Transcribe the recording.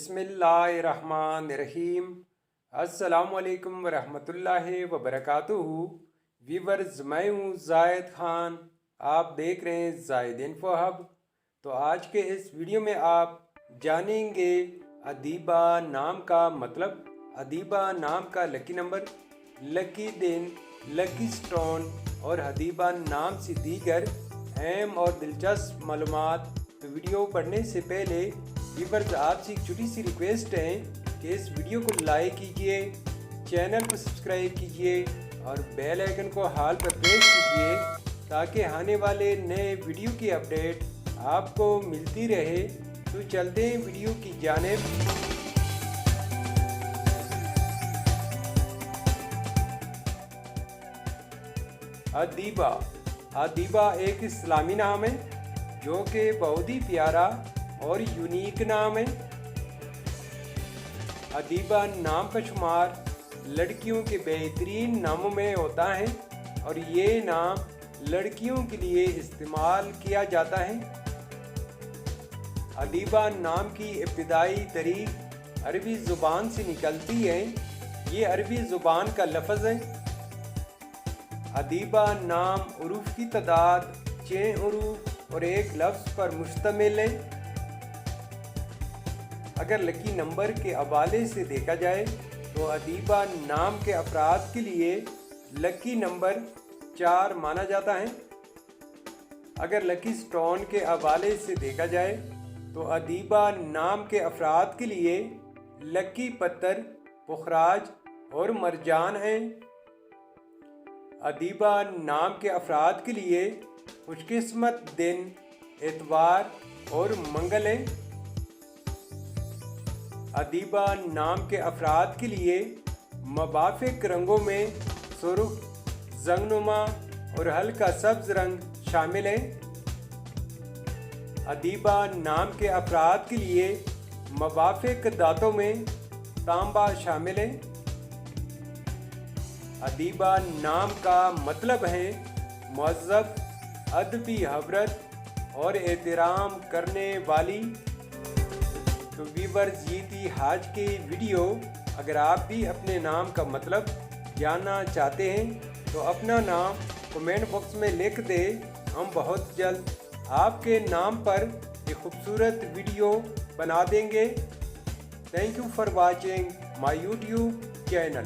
बिस्मिल्लाहिर्रहमानिर्रहीम। अस्सलामु अलैकुम वरहमतुल्लाहि वबरकातुहू। व्यूअर्स, मैं हूँ जायद खान, आप देख रहे हैं जायद इन्फो हब। तो आज के इस वीडियो में आप जानेंगे अदीबा नाम का मतलब, अदीबा नाम का लकी नंबर, लकी दिन, लकी स्टोन और अदीबा नाम से दीगर अहम और दिलचस्प मालूमात। तो वीडियो पढ़ने से पहले व्यूअर्स आपसे एक छोटी सी रिक्वेस्ट है कि इस वीडियो को लाइक कीजिए, चैनल को सब्सक्राइब कीजिए और बेल आइकन को हाल पर प्रेस कीजिए ताकि आने वाले नए वीडियो की अपडेट आपको मिलती रहे। तो चलते हैं वीडियो की जानिब। अदीबा। अदीबा एक इस्लामी नाम है जो कि बहुत ही प्यारा और यूनिक नाम है। अदीबा नाम का शुमार लड़कियों के बेहतरीन नामों में होता है और ये नाम लड़कियों के लिए इस्तेमाल किया जाता है। अदीबा नाम की इब्तिदाई तरीक अरबी ज़ुबान से निकलती है। ये अरबी ज़ुबान का लफ्ज़ है। अदीबा नाम उरूफ की तादाद 6 उरूफ और एक लफ्ज़ पर मुश्तमिल है। अगर लकी नंबर के हवाले से देखा जाए तो अदीबा नाम के अफराद के लिए लकी नंबर 4 माना जाता है। अगर लकी स्टोन के हवाले से देखा जाए तो अदीबा नाम के अफराद के लिए लकी पत्थर पुखराज और मरजान हैं। अदीबा नाम के अफराद के लिए खुशकिस्मत दिन एतवार और मंगल है। अदीबा नाम के अफराद के लिए मुवाफिक रंगों में सुर्ख, जंगनुमा और हल्का सब्ज रंग शामिल है। अदीबा नाम के अफराद के लिए मुवाफिक दांतों में तांबा शामिल है। अदीबा नाम का मतलब है मुअज़्ज़ब, अदबी हवरत और एहतराम करने वाली। तो व्यूअर्स, ये थी आज की वीडियो। अगर आप भी अपने नाम का मतलब जानना चाहते हैं तो अपना नाम कमेंट बॉक्स में लिख दें। हम बहुत जल्द आपके नाम पर एक खूबसूरत वीडियो बना देंगे। Thank you for watching my YouTube channel.